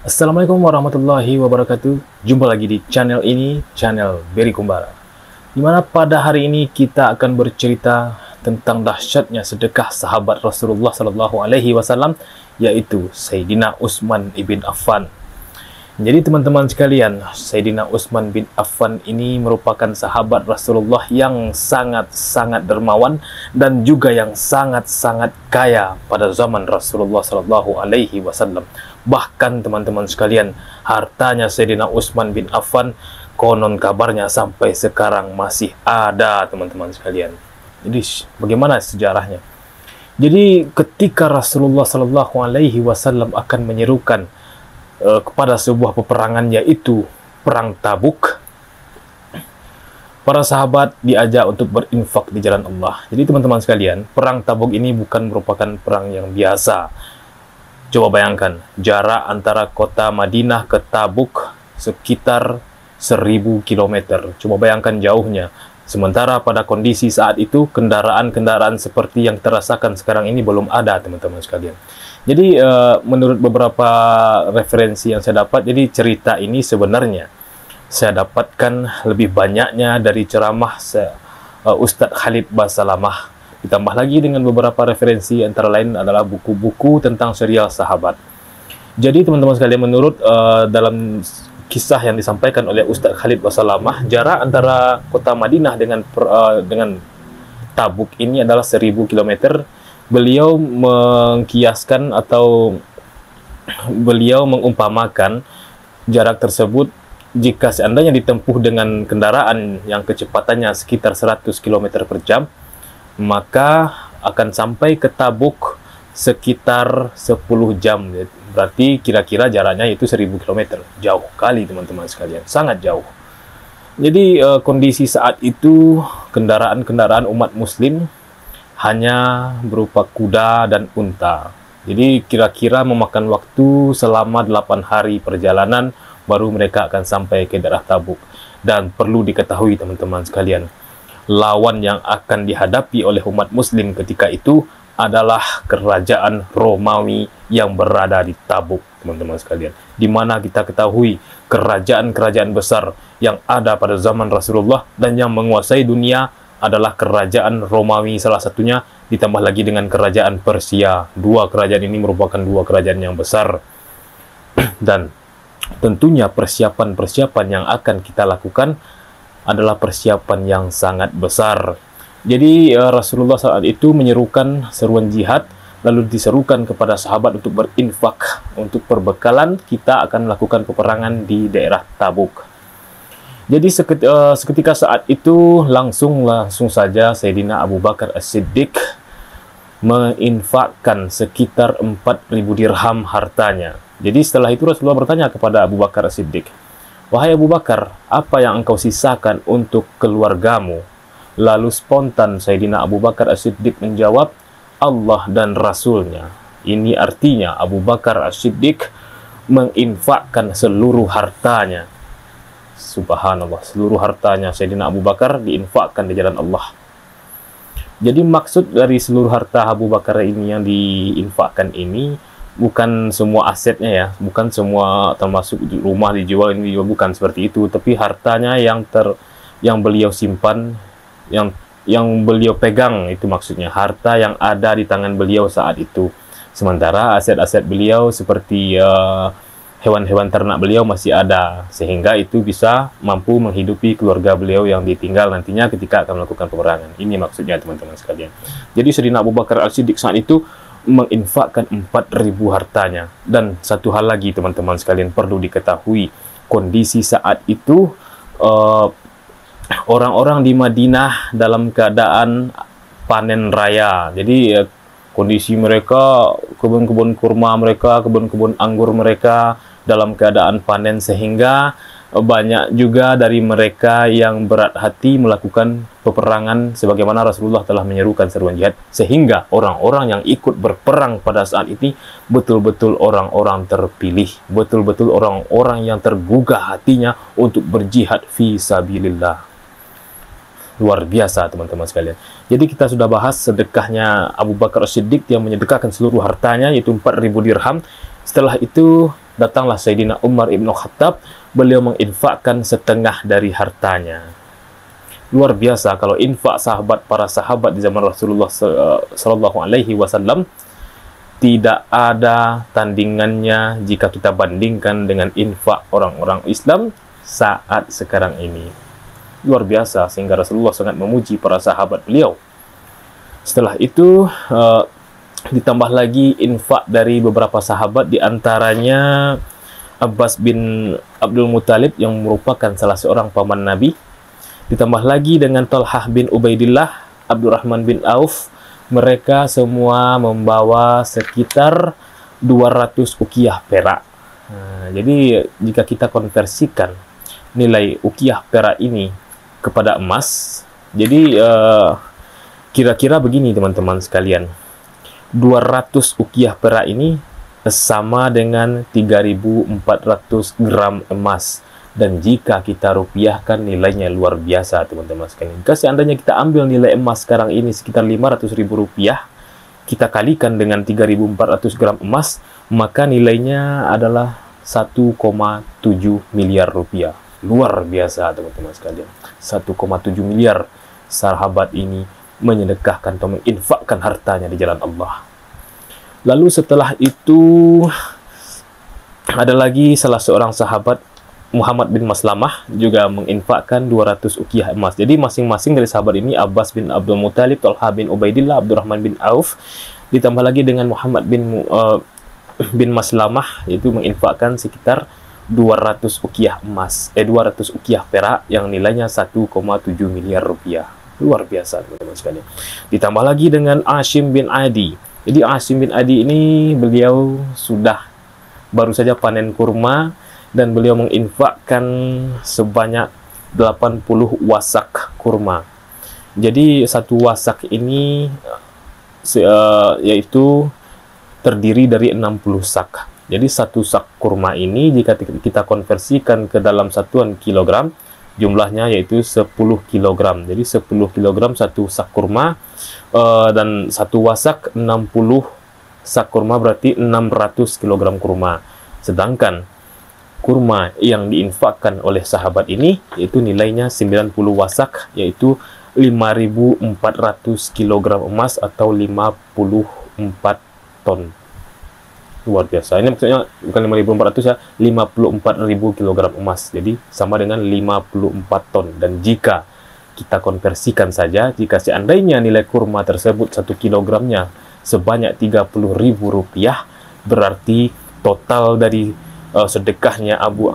Assalamualaikum warahmatullahi wabarakatuh. Jumpa lagi di channel ini, channel Beri Kumbara. Dimana pada hari ini kita akan bercerita tentang dahsyatnya sedekah sahabat Rasulullah Sallallahu Alaihi Wasallam, yaitu Sayyidina Utsman ibn Affan. Jadi teman-teman sekalian, Sayyidina Utsman bin Affan ini merupakan sahabat Rasulullah yang sangat-sangat dermawan dan juga yang sangat-sangat kaya pada zaman Rasulullah Sallallahu Alaihi Wasallam. Bahkan teman-teman sekalian, hartanya Sayyidina Utsman bin Affan konon kabarnya sampai sekarang masih ada, teman-teman sekalian. Jadi bagaimana sejarahnya? Jadi ketika Rasulullah Sallallahu Alaihi Wasallam akan menyerukan kepada sebuah peperangan, yaitu perang Tabuk, para sahabat diajak untuk berinfak di jalan Allah. Jadi teman-teman sekalian, perang Tabuk ini bukan merupakan perang yang biasa. Coba bayangkan, jarak antara kota Madinah ke Tabuk sekitar 1000 km. Coba bayangkan jauhnya. Sementara pada kondisi saat itu, kendaraan-kendaraan seperti yang terasakan sekarang ini belum ada, teman-teman sekalian. Jadi menurut beberapa referensi yang saya dapat, jadi cerita ini sebenarnya saya dapatkan lebih banyaknya dari ceramah Ustadz Khalid Basalamah. Ditambah lagi dengan beberapa referensi, antara lain adalah buku-buku tentang serial sahabat. Jadi teman-teman sekalian, menurut dalam kisah yang disampaikan oleh Ustadz Khalid Basalamah, jarak antara kota Madinah dengan Tabuk ini adalah 1000 km. Beliau mengkiaskan atau beliau mengumpamakan jarak tersebut jika seandainya ditempuh dengan kendaraan yang kecepatannya sekitar 100 km per jam, maka akan sampai ke Tabuk sekitar 10 jam. Berarti kira-kira jaraknya itu 1000 km. Jauh kali teman-teman sekalian, sangat jauh. Jadi kondisi saat itu kendaraan-kendaraan umat muslim hanya berupa kuda dan unta. Jadi kira-kira memakan waktu selama 8 hari perjalanan baru mereka akan sampai ke daerah Tabuk. Dan perlu diketahui teman-teman sekalian, lawan yang akan dihadapi oleh umat muslim ketika itu adalah kerajaan Romawi yang berada di Tabuk, teman-teman sekalian. Di mana kita ketahui kerajaan-kerajaan besar yang ada pada zaman Rasulullah dan yang menguasai dunia adalah kerajaan Romawi salah satunya, ditambah lagi dengan kerajaan Persia. Dua kerajaan ini merupakan dua kerajaan yang besar. Dan tentunya persiapan-persiapan yang akan kita lakukan adalah persiapan yang sangat besar. Jadi Rasulullah saat itu menyerukan seruan jihad, lalu diserukan kepada sahabat untuk berinfak untuk perbekalan kita akan melakukan peperangan di daerah Tabuk. Jadi seketika saat itu langsung saja Sayyidina Abu Bakar As-Siddiq menginfakkan sekitar 4000 dirham hartanya. Jadi setelah itu Rasulullah bertanya kepada Abu Bakar As-Siddiq, "Wahai Abu Bakar, apa yang engkau sisakan untuk keluargamu?" Lalu spontan Sayyidina Abu Bakar As-Siddiq menjawab, "Allah dan Rasulnya." Ini artinya Abu Bakar As-Siddiq menginfakkan seluruh hartanya. Subhanallah, seluruh hartanya Sayyidina Abu Bakar diinfakkan di jalan Allah. Jadi maksud dari seluruh harta Abu Bakar ini yang diinfakkan ini bukan semua asetnya ya, bukan semua termasuk rumah dijual, ini juga bukan seperti itu, tapi hartanya yang beliau simpan, yang beliau pegang, itu maksudnya harta yang ada di tangan beliau saat itu. Sementara aset-aset beliau seperti hewan-hewan ternak beliau masih ada, sehingga itu bisa mampu menghidupi keluarga beliau yang ditinggal nantinya ketika akan melakukan peperangan. Ini maksudnya teman-teman sekalian. Jadi Sayyidina Abu Bakar As-Siddiq saat itu menginfakkan 4000 hartanya. Dan satu hal lagi teman-teman sekalian, perlu diketahui kondisi saat itu orang-orang di Madinah dalam keadaan panen raya. Jadi kondisi mereka, kebun-kebun kurma mereka, kebun-kebun anggur mereka dalam keadaan panen, sehingga banyak juga dari mereka yang berat hati melakukan peperangan sebagaimana Rasulullah telah menyerukan seruan jihad, sehingga orang-orang yang ikut berperang pada saat ini betul-betul orang-orang terpilih, betul-betul orang-orang yang tergugah hatinya untuk berjihad fi sabilillah. Luar biasa teman-teman sekalian. Jadi kita sudah bahas sedekahnya Abu Bakar As-Siddiq yang menyedekahkan seluruh hartanya, yaitu 4.000 dirham. Setelah itu datanglah Sayyidina Umar ibn Khattab, beliau menginfakkan setengah dari hartanya. Luar biasa kalau infak para sahabat di zaman Rasulullah Sallallahu Alaihi Wasallam, tidak ada tandingannya jika kita bandingkan dengan infak orang-orang Islam saat sekarang ini. Luar biasa, sehingga Rasulullah sangat memuji para sahabat beliau. Setelah itu ditambah lagi infak dari beberapa sahabat, diantaranya Abbas bin Abdul Muthalib yang merupakan salah seorang paman Nabi. Ditambah lagi dengan Talhah bin Ubaidillah, Abdurrahman bin Auf. Mereka semua membawa sekitar 200 uqiyah perak. Jadi jika kita konversikan nilai uqiyah perak ini kepada emas, jadi kira-kira begini teman-teman sekalian, 200 uqiyah perak ini sama dengan 3.400 gram emas. Dan jika kita rupiahkan, nilainya luar biasa teman-teman sekalian. Jika seandainya kita ambil nilai emas sekarang ini sekitar 500.000 rupiah, kita kalikan dengan 3.400 gram emas, maka nilainya adalah 1,7 miliar rupiah. Luar biasa teman-teman sekalian. 1,7 miliar sahabat ini menyedekahkan atau menginfakkan hartanya di jalan Allah. Lalu setelah itu ada lagi salah seorang sahabat, Muhammad bin Maslamah, juga menginfakkan 200 uqiyah emas. Jadi masing-masing dari sahabat ini, Abbas bin Abdul Muthalib, Talha bin Ubaidillah, Abdurrahman bin Auf, ditambah lagi dengan Muhammad bin Maslamah, yaitu menginfakkan sekitar 200 uqiyah emas, 200 uqiyah perak yang nilainya 1,7 miliar rupiah. Luar biasa teman-teman sekalian. Ditambah lagi dengan Ashim bin Adi. Jadi Ashim bin Adi ini beliau sudah baru saja panen kurma dan beliau menginfakkan sebanyak 80 wasak kurma. Jadi satu wasak ini yaitu terdiri dari 60 sak. Jadi satu sak kurma ini jika kita konversikan ke dalam satuan kilogram, jumlahnya yaitu 10 kilogram. Jadi 10 kilogram satu sak kurma, dan satu wasak 60 sak kurma berarti 600 kilogram kurma. Sedangkan kurma yang diinfakkan oleh sahabat ini yaitu nilainya 90 wasak, yaitu 5.400 kilogram emas atau 54 ton. Luar biasa. Ini maksudnya bukan 5.400 ya, 54.000 kilogram emas. Jadi sama dengan 54 ton. Dan jika kita konversikan saja, jika seandainya nilai kurma tersebut 1 kilogramnya sebanyak 30.000 rupiah, berarti total dari sedekahnya Abu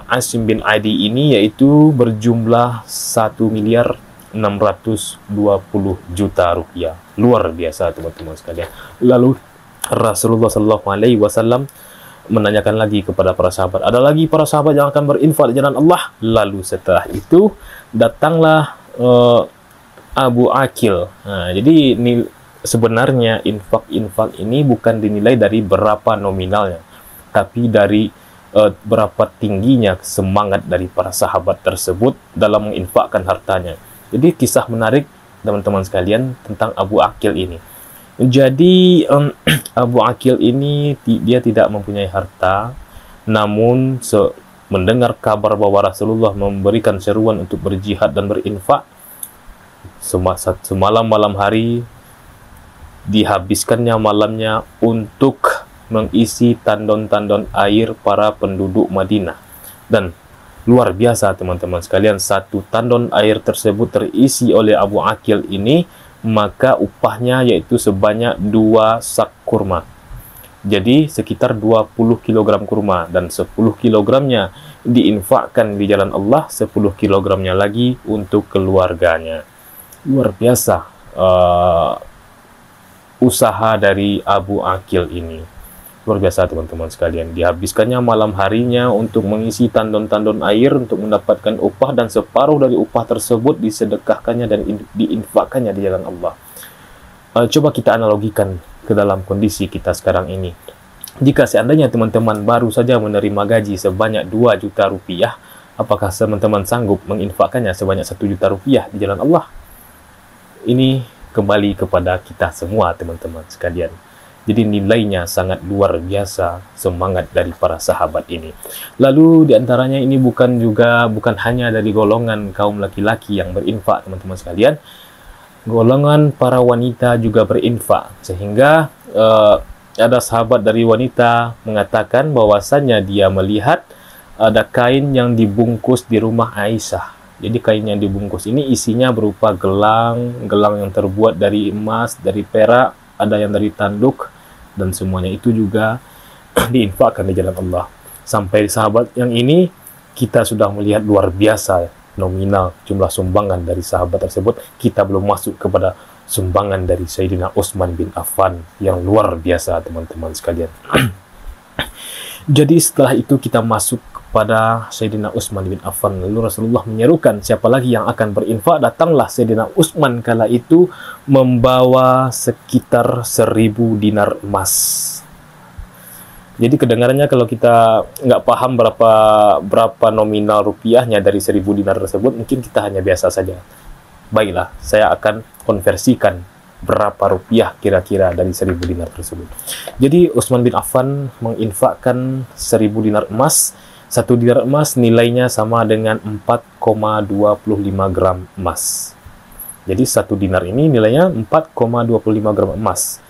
Ashim bin Adi ini yaitu berjumlah 1.620.000.000 rupiah. Luar biasa teman-teman sekalian. Lalu Rasulullah Sallallahu Alaihi Wasallam menanyakan lagi kepada para sahabat, ada lagi para sahabat yang akan berinfak di jalan Allah? Lalu setelah itu datanglah Abu Aqil. Jadi sebenarnya infak ini bukan dinilai dari berapa nominalnya, tapi dari berapa tingginya semangat dari para sahabat tersebut dalam menginfakkan hartanya. Jadi kisah menarik teman-teman sekalian tentang Abu Aqil ini. Jadi Abu Aqil ini dia tidak mempunyai harta, namun mendengar kabar bahwa Rasulullah memberikan seruan untuk berjihad dan berinfak, semalam malam hari dihabiskannya malamnya untuk mengisi tandon-tandon air para penduduk Madinah. Dan luar biasa teman-teman sekalian, satu tandon air tersebut terisi oleh Abu Aqil ini, maka upahnya yaitu sebanyak 2 sak kurma. Jadi sekitar 20 kg kurma, dan 10 kilogramnya diinfakkan di jalan Allah, 10 kilogramnya lagi untuk keluarganya. Luar biasa usaha dari Abu Aqil ini. Luar biasa teman-teman sekalian. Dihabiskannya malam harinya untuk mengisi tandon-tandon air untuk mendapatkan upah, dan separuh dari upah tersebut disedekahkannya dan diinfakkannya di jalan Allah. Coba kita analogikan ke dalam kondisi kita sekarang ini. Jika seandainya teman-teman baru saja menerima gaji sebanyak 2 juta rupiah, Apakah teman-teman sanggup menginfakkannya sebanyak 1 juta rupiah di jalan Allah? Ini kembali kepada kita semua, teman-teman sekalian. Jadi nilainya sangat luar biasa, semangat dari para sahabat ini. Lalu diantaranya ini bukan hanya dari golongan kaum laki-laki yang berinfak, teman-teman sekalian. Golongan para wanita juga berinfak, sehingga ada sahabat dari wanita mengatakan bahwasannya dia melihat ada kain yang dibungkus di rumah Aisyah. Jadi kain yang dibungkus ini isinya berupa gelang yang terbuat dari emas, dari perak, ada yang dari tanduk, dan semuanya itu juga diinfakkan di jalan Allah. Sampai sahabat yang ini kita sudah melihat luar biasa nominal jumlah sumbangan dari sahabat tersebut. Kita belum masuk kepada sumbangan dari Sayyidina Utsman bin Affan yang luar biasa, teman-teman sekalian. Jadi setelah itu kita masuk kepada Sayyidina Utsman bin Affan. Lalu Rasulullah menyerukan, siapa lagi yang akan berinfak? Datanglah Sayyidina Utsman kala itu membawa sekitar 1000 dinar emas. Jadi kedengarannya kalau kita nggak paham berapa nominal rupiahnya dari 1000 dinar tersebut, mungkin kita hanya biasa saja. Baiklah, saya akan konversikan berapa rupiah kira-kira dari 1000 dinar tersebut. Jadi Utsman bin Affan menginfakkan 1000 dinar emas. 1 dinar emas nilainya sama dengan 4,25 gram emas. Jadi 1 dinar ini nilainya 4,25 gram emas.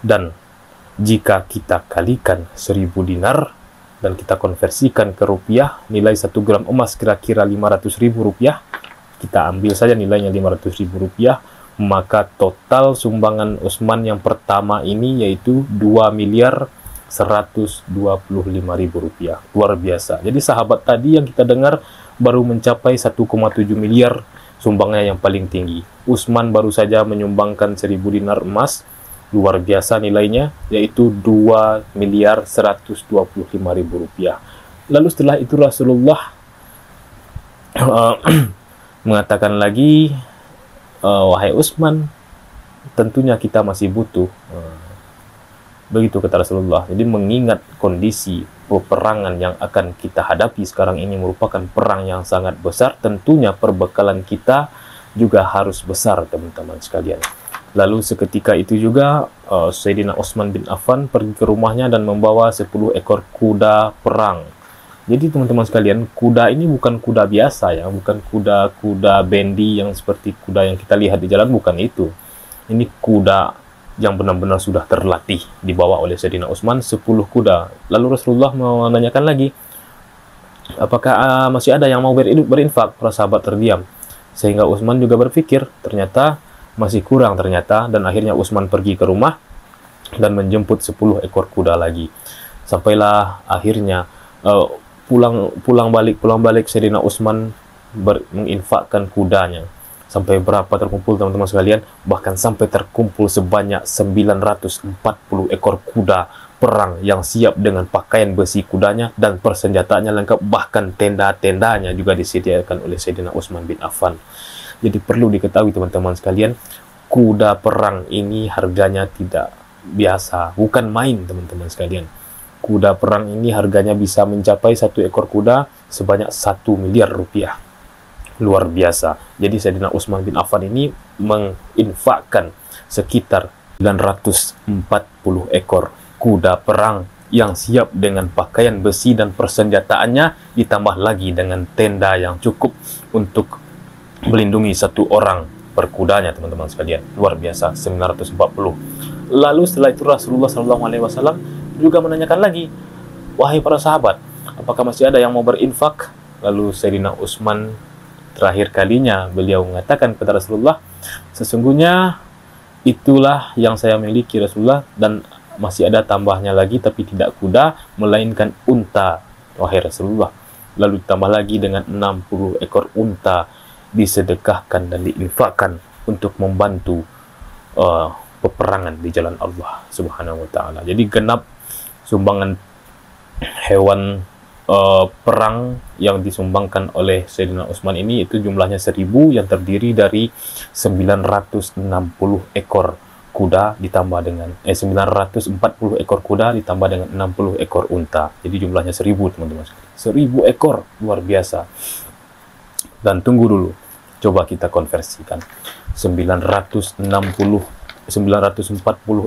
Dan jika kita kalikan 1000 dinar dan kita konversikan ke rupiah, nilai 1 gram emas kira-kira 500.000 rupiah. Kita ambil saja nilainya 500.000 rupiah. Maka total sumbangan Utsman yang pertama ini yaitu 2.125.000 rupiah. Luar biasa. Jadi sahabat tadi yang kita dengar baru mencapai 1,7 miliar sumbangnya yang paling tinggi. Utsman baru saja menyumbangkan 1000 dinar emas, luar biasa nilainya, yaitu 2.125.000 rupiah. Lalu setelah itu Rasulullah mengatakan lagi, wahai Utsman, tentunya kita masih butuh. Begitu kata Rasulullah. Jadi mengingat kondisi peperangan yang akan kita hadapi sekarang ini merupakan perang yang sangat besar, tentunya perbekalan kita juga harus besar, teman-teman sekalian. Lalu seketika itu juga Sayyidina Utsman bin Affan pergi ke rumahnya dan membawa 10 ekor kuda perang. Jadi teman-teman sekalian, kuda ini bukan kuda biasa ya, bukan kuda bendi yang seperti kuda yang kita lihat di jalan, bukan itu. Ini kuda yang benar-benar sudah terlatih, dibawa oleh Sayyidina Utsman 10 kuda. Lalu Rasulullah menanyakan lagi, apakah masih ada yang mau berinfak? Para sahabat terdiam, sehingga Utsman juga berpikir, ternyata masih kurang ternyata, dan akhirnya Utsman pergi ke rumah dan menjemput 10 ekor kuda lagi. Sampailah akhirnya pulang balik Sayyidina Utsman menginfakkan kudanya. Sampai berapa terkumpul, teman-teman sekalian? Bahkan sampai terkumpul sebanyak 940 ekor kuda perang yang siap dengan pakaian besi kudanya dan persenjataannya lengkap, bahkan tenda-tendanya juga disediakan oleh Sayyidina Utsman bin Affan. Jadi perlu diketahui, teman-teman sekalian, kuda perang ini harganya tidak biasa, bukan main, teman-teman sekalian. Kuda perang ini harganya bisa mencapai 1 ekor kuda sebanyak 1 miliar rupiah. Luar biasa. Jadi Sayyidina Utsman bin Affan ini menginfakkan sekitar 940 ekor kuda perang yang siap dengan pakaian besi dan persenjataannya, ditambah lagi dengan tenda yang cukup untuk melindungi 1 orang per kudanya, teman-teman sekalian. Luar biasa, 940. Lalu setelah itu Rasulullah SAW juga menanyakan lagi, wahai para sahabat, apakah masih ada yang mau berinfak? Lalu Sayyidina Utsman terakhir kalinya beliau mengatakan kepada Rasulullah, sesungguhnya itulah yang saya miliki Rasulullah, dan masih ada tambahnya lagi, tapi tidak kuda melainkan unta, wahai Rasulullah. Lalu ditambah lagi dengan 60 ekor unta disedekahkan dan diinfakkan untuk membantu peperangan di jalan Allah Subhanahu wa taala. Jadi genap sumbangan hewan perang yang disumbangkan oleh Sayyidina Utsman ini itu jumlahnya 1000, yang terdiri dari 960 ekor kuda ditambah dengan 940 ekor kuda ditambah dengan 60 ekor unta. Jadi jumlahnya 1000 teman-teman. 1000 ekor, luar biasa. Dan tunggu dulu, coba kita konversikan 940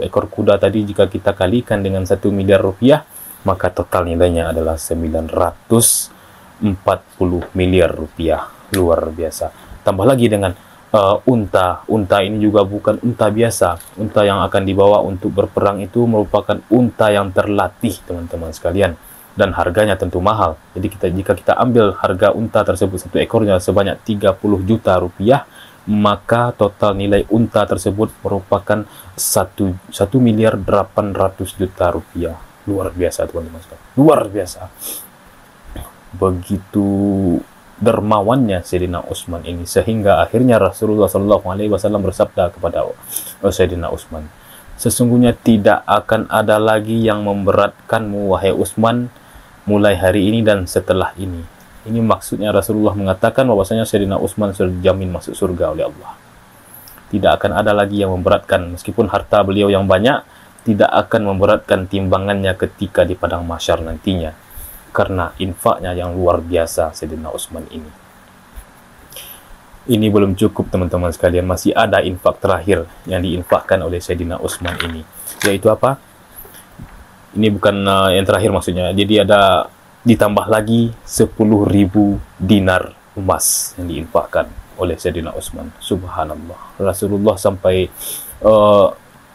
ekor kuda tadi, jika kita kalikan dengan 1 miliar rupiah, maka total nilainya adalah 940 miliar rupiah. Luar biasa. Tambah lagi dengan unta. Unta ini juga bukan unta biasa. Unta yang akan dibawa untuk berperang itu merupakan unta yang terlatih, teman-teman sekalian. Dan harganya tentu mahal. Jadi jika kita ambil harga unta tersebut satu ekornya sebanyak 30 juta rupiah, maka total nilai unta tersebut merupakan 1 miliar 800 juta rupiah. Luar biasa, teman-teman sekalian. Luar biasa. Begitu dermawannya Sayyidina Utsman ini, sehingga akhirnya Rasulullah SAW bersabda kepada Sayyidina Utsman, sesungguhnya tidak akan ada lagi yang memberatkanmu wahai Utsman mulai hari ini dan setelah ini. Ini maksudnya Rasulullah mengatakan bahwasanya Sayyidina Utsman sudah dijamin masuk surga oleh Allah. Tidak akan ada lagi yang memberatkan, meskipun harta beliau yang banyak tidak akan memberatkan timbangannya ketika di padang mahsyar nantinya, karena infaknya yang luar biasa Sayyidina Utsman ini. Ini belum cukup, teman-teman sekalian, masih ada infak terakhir yang diinfakkan oleh Sayyidina Utsman ini, yaitu apa? Ini bukan yang terakhir maksudnya. Jadi ada ditambah lagi 10.000 dinar emas yang diinfakkan oleh Sayyidina Utsman. Subhanallah. Rasulullah sampai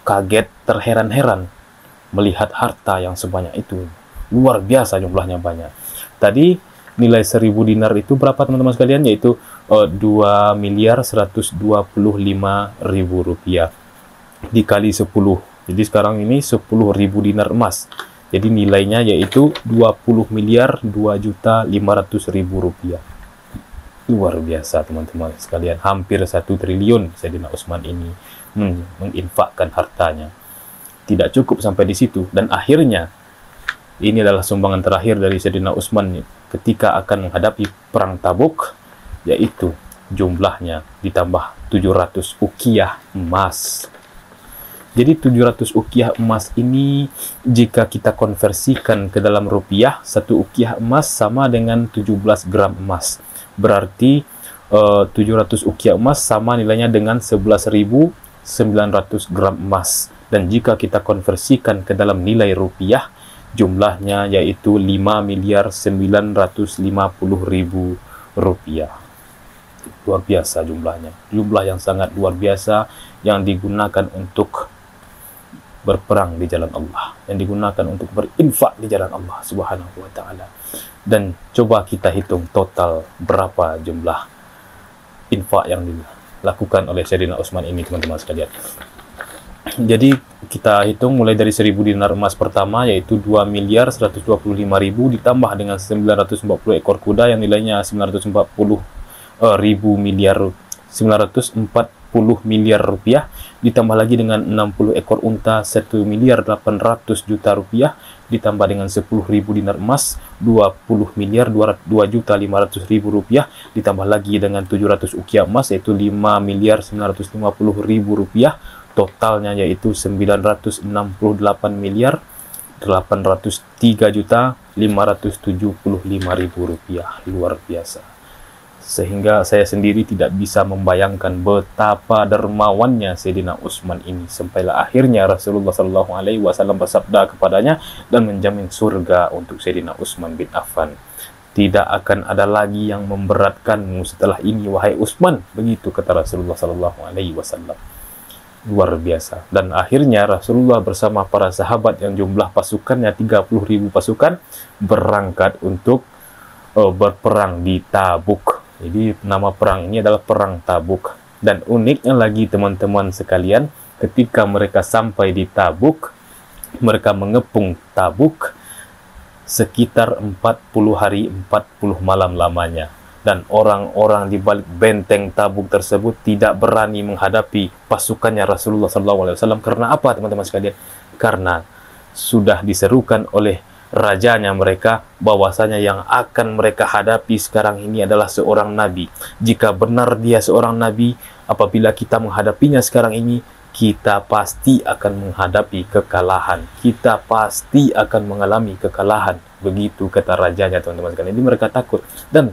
kaget, terheran-heran melihat harta yang sebanyak itu. Luar biasa, jumlahnya banyak. Tadi nilai 1000 dinar itu berapa, teman-teman sekalian? Yaitu 2.125.000 rupiah dikali 10. Jadi sekarang ini 10.000 dinar emas. Jadi nilainya yaitu 20.200.500.000 rupiah. Luar biasa, teman-teman sekalian. Hampir 1 triliun Sayyidina Utsman ini menginfakkan hartanya. Tidak cukup sampai di situ, dan akhirnya ini adalah sumbangan terakhir dari Sayyidina Utsman ketika akan menghadapi perang Tabuk, yaitu jumlahnya ditambah 700 uqiyah emas. Jadi 700 uqiyah emas ini jika kita konversikan ke dalam rupiah, 1 uqiyah emas sama dengan 17 gram emas. Berarti 700 uqiyah emas sama nilainya dengan 11.900 gram emas. Dan jika kita konversikan ke dalam nilai rupiah, jumlahnya yaitu 5.950.000 rupiah. Luar biasa jumlahnya. Jumlah yang sangat luar biasa yang digunakan untuk berperang di jalan Allah, yang digunakan untuk berinfak di jalan Allah Subhanahu wa taala. Dan coba kita hitung total berapa jumlah infak yang dilakukan oleh Sayyidina Utsman ini, teman-teman sekalian. Jadi kita hitung mulai dari 1000 dinar emas pertama, yaitu 2.125.000 ditambah dengan 940 ekor kuda yang nilainya 940 miliar rupiah, ditambah lagi dengan 60 ekor unta 1.800.000.000 rupiah, ditambah dengan 10.000 dinar emas 20.200.500.000 rupiah, ditambah lagi dengan 700 uqiyah emas yaitu 5.950.000 rupiah. Totalnya yaitu 968.803.575.000 rupiah. Luar biasa. Sehingga saya sendiri tidak bisa membayangkan betapa dermawannya Sayyidina Utsman ini, sampailah akhirnya Rasulullah SAW bersabda kepadanya dan menjamin surga untuk Sayyidina Utsman bin Affan. Tidak akan ada lagi yang memberatkanmu setelah ini wahai Utsman, begitu kata Rasulullah SAW. Luar biasa. Dan akhirnya Rasulullah bersama para sahabat yang jumlah pasukannya 30.000 pasukan berangkat untuk berperang di Tabuk. Jadi nama perang ini adalah perang Tabuk. Dan uniknya lagi, teman-teman sekalian, ketika mereka sampai di Tabuk, mereka mengepung Tabuk sekitar 40 hari 40 malam lamanya. Dan orang-orang di balik benteng Tabuk tersebut tidak berani menghadapi pasukannya Rasulullah SAW. Karena apa, teman-teman sekalian? Karena sudah diserukan oleh rajanya mereka bahwasanya yang akan mereka hadapi sekarang ini adalah seorang nabi. Jika benar dia seorang nabi, apabila kita menghadapinya sekarang ini, kita pasti akan menghadapi kekalahan. Kita pasti akan mengalami kekalahan. Begitu kata rajanya, teman-teman sekalian. Jadi mereka takut. Dan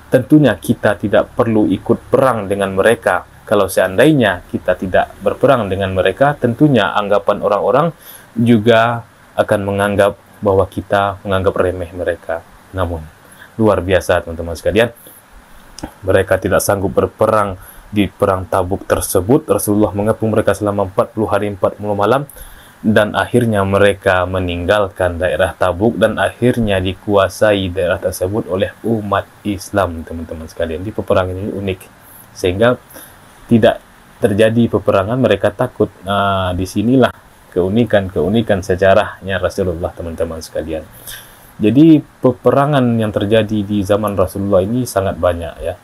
tentunya kita tidak perlu ikut perang dengan mereka. Kalau seandainya kita tidak berperang dengan mereka, tentunya anggapan orang-orang juga akan menganggap bahwa kita menganggap remeh mereka. Namun, luar biasa teman-teman sekalian. Mereka tidak sanggup berperang di perang Tabuk tersebut. Rasulullah mengepung mereka selama 40 hari 40 malam. Dan akhirnya mereka meninggalkan daerah Tabuk. Dan akhirnya dikuasai daerah tersebut oleh umat Islam, teman-teman sekalian. Di peperangan ini unik. Sehingga tidak terjadi peperangan, mereka takut. Nah, disinilah keunikan sejarahnya Rasulullah, teman-teman sekalian. Jadi peperangan yang terjadi di zaman Rasulullah ini sangat banyak ya.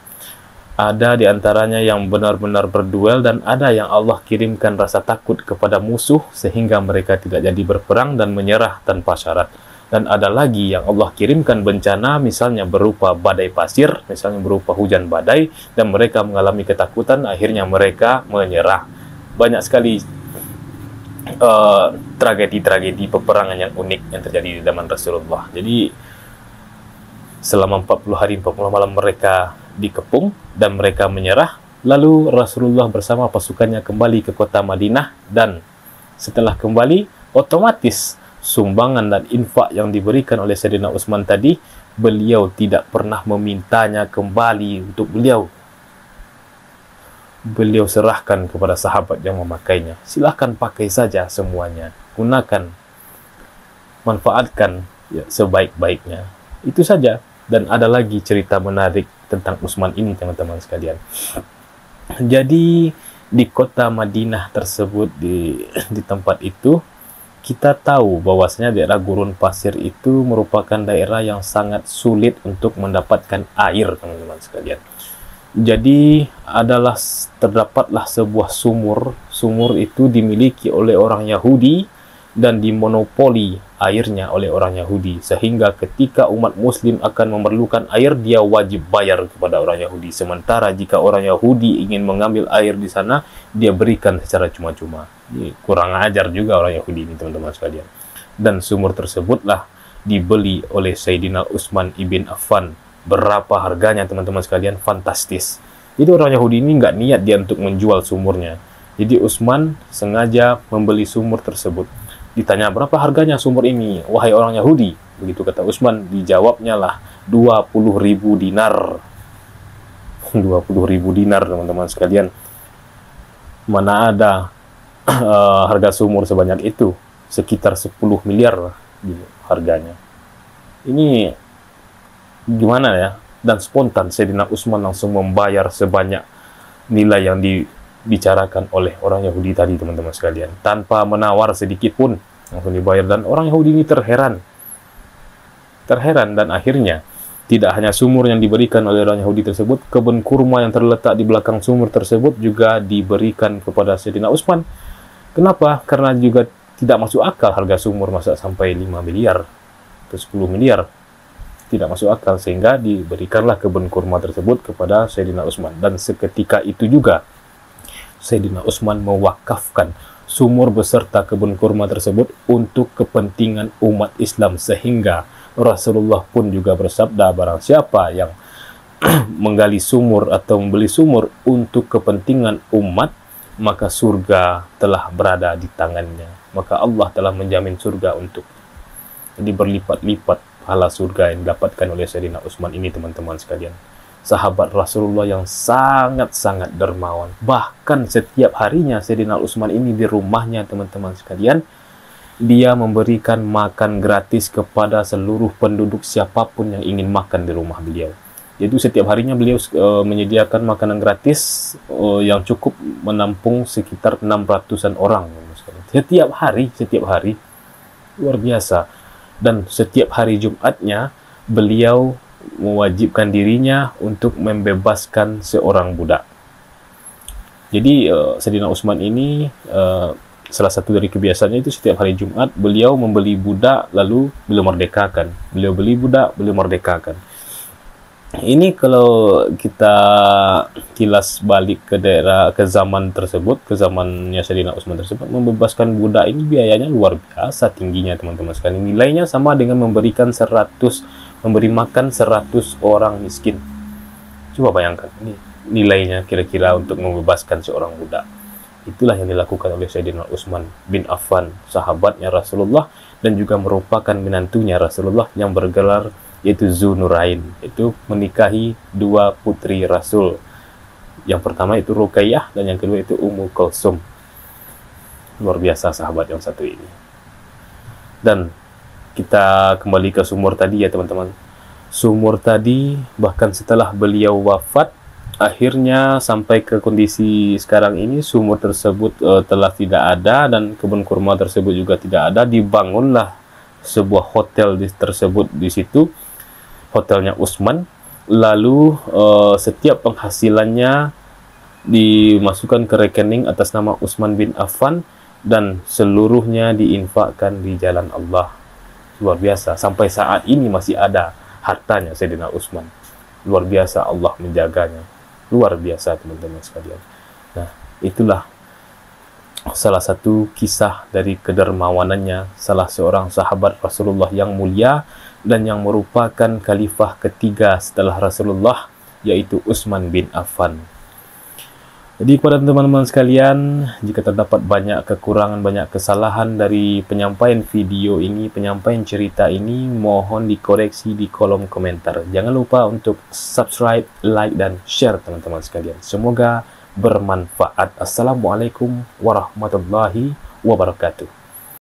Ada di antaranya yang benar-benar berduel, dan ada yang Allah kirimkan rasa takut kepada musuh sehingga mereka tidak jadi berperang dan menyerah tanpa syarat. Dan ada lagi yang Allah kirimkan bencana, misalnya berupa badai pasir, misalnya berupa hujan badai, dan mereka mengalami ketakutan, akhirnya mereka menyerah. Banyak sekali tragedi-tragedi peperangan yang unik yang terjadi di zaman Rasulullah. Jadi selama 40 hari 40 malam mereka dikepung dan mereka menyerah. Lalu Rasulullah bersama pasukannya kembali ke kota Madinah, dan setelah kembali otomatis sumbangan dan infak yang diberikan oleh Sayyidina Utsman tadi, beliau tidak pernah memintanya kembali untuk beliau serahkan kepada sahabat yang memakainya. Silahkan pakai saja semuanya, gunakan, manfaatkan ya, sebaik-baiknya. Itu saja. Dan ada lagi cerita menarik tentang Utsman ini, teman-teman sekalian. Jadi di kota Madinah tersebut, di tempat itu, kita tahu bahwasanya daerah gurun pasir itu merupakan daerah yang sangat sulit untuk mendapatkan air, teman-teman sekalian. Jadi terdapatlah sebuah sumur. Sumur itu dimiliki oleh orang Yahudi dan dimonopoli airnya oleh orang Yahudi, sehingga ketika umat muslim akan memerlukan air, dia wajib bayar kepada orang Yahudi. Sementara jika orang Yahudi ingin mengambil air di sana, dia berikan secara cuma-cuma. Kurang ajar juga orang Yahudi ini, teman-teman sekalian. Dan sumur tersebutlah dibeli oleh Sayyidina Utsman ibn Affan. Berapa harganya, teman-teman sekalian? Fantastis. Jadi orang Yahudi ini nggak niat dia untuk menjual sumurnya. Jadi Utsman sengaja membeli sumur tersebut. Ditanya, berapa harganya sumur ini, wahai orang Yahudi? Begitu kata Utsman, dijawabnya lah 20.000 dinar. 20.000 dinar, teman-teman sekalian. Mana ada harga sumur sebanyak itu? Sekitar 10 miliar lah harganya. Ini gimana ya? Dan spontan Sayyidina Utsman langsung membayar sebanyak nilai yang dibicarakan oleh orang Yahudi tadi, teman-teman sekalian, tanpa menawar sedikit pun, langsung dibayar. Dan orang Yahudi ini terheran, dan akhirnya tidak hanya sumur yang diberikan oleh orang Yahudi tersebut, kebun kurma yang terletak di belakang sumur tersebut juga diberikan kepada Sayyidina Utsman. Kenapa? Karena juga tidak masuk akal harga sumur masa sampai 5 miliar atau 10 miliar. Tidak masuk akal, sehingga diberikanlah kebun kurma tersebut kepada Sayyidina Utsman. Dan seketika itu juga Sayyidina Utsman mewakafkan sumur beserta kebun kurma tersebut untuk kepentingan umat Islam, sehingga Rasulullah pun juga bersabda, barang siapa yang menggali sumur atau membeli sumur untuk kepentingan umat, maka surga telah berada di tangannya, maka Allah telah menjamin surga untuk. Jadi berlipat-lipat pahala surga yang didapatkan oleh Sayyidina Utsman ini, teman-teman sekalian. Sahabat Rasulullah yang sangat-sangat dermawan. Bahkan setiap harinya Sayyidina Utsman ini di rumahnya, teman-teman sekalian, dia memberikan makan gratis kepada seluruh penduduk siapapun yang ingin makan di rumah beliau. Yaitu setiap harinya beliau menyediakan makanan gratis yang cukup menampung sekitar 600-an orang. Setiap hari. Luar biasa. Dan setiap hari Jumatnya beliau mewajibkan dirinya untuk membebaskan seorang budak. Jadi Sayyidina Utsman ini salah satu dari kebiasaannya itu setiap hari Jumat beliau membeli budak lalu beliau merdekakan. Beliau beli budak, beliau merdekakan. Ini kalau kita kilas balik ke daerah, ke zaman tersebut, ke zamannya Sayyidina Utsman tersebut, membebaskan budak ini biayanya luar biasa tingginya teman-teman sekalian. Nilainya sama dengan memberi makan 100 orang miskin. Coba bayangkan ini nilainya kira-kira untuk membebaskan seorang budak. Itulah yang dilakukan oleh Sayyidina Utsman bin Affan, sahabatnya Rasulullah, dan juga merupakan menantunya Rasulullah yang bergelar yaitu Dzunurain, itu menikahi 2 putri Rasul. Yang pertama itu Ruqayyah dan yang kedua itu Ummu Kulsum. Luar biasa sahabat yang satu ini. Dan kita kembali ke sumur tadi ya teman-teman. Sumur tadi bahkan setelah beliau wafat, akhirnya sampai ke kondisi sekarang ini sumur tersebut telah tidak ada dan kebun kurma tersebut juga tidak ada. Dibangunlah sebuah hotel tersebut di situ, hotelnya Utsman. Lalu setiap penghasilannya dimasukkan ke rekening atas nama Utsman bin Affan dan seluruhnya diinfakkan di jalan Allah. Luar biasa, sampai saat ini masih ada hartanya Sayyidina Utsman. Luar biasa Allah menjaganya. Luar biasa teman-teman sekalian. Nah, itulah salah satu kisah dari kedermawanannya salah seorang sahabat Rasulullah yang mulia dan yang merupakan khalifah ketiga setelah Rasulullah, yaitu Utsman bin Affan. Jadi kepada teman-teman sekalian, jika terdapat banyak kekurangan, banyak kesalahan dari penyampaian video ini, penyampaian cerita ini, mohon dikoreksi di kolom komentar. Jangan lupa untuk subscribe, like, dan share teman-teman sekalian. Semoga bermanfaat. Assalamualaikum warahmatullahi wabarakatuh.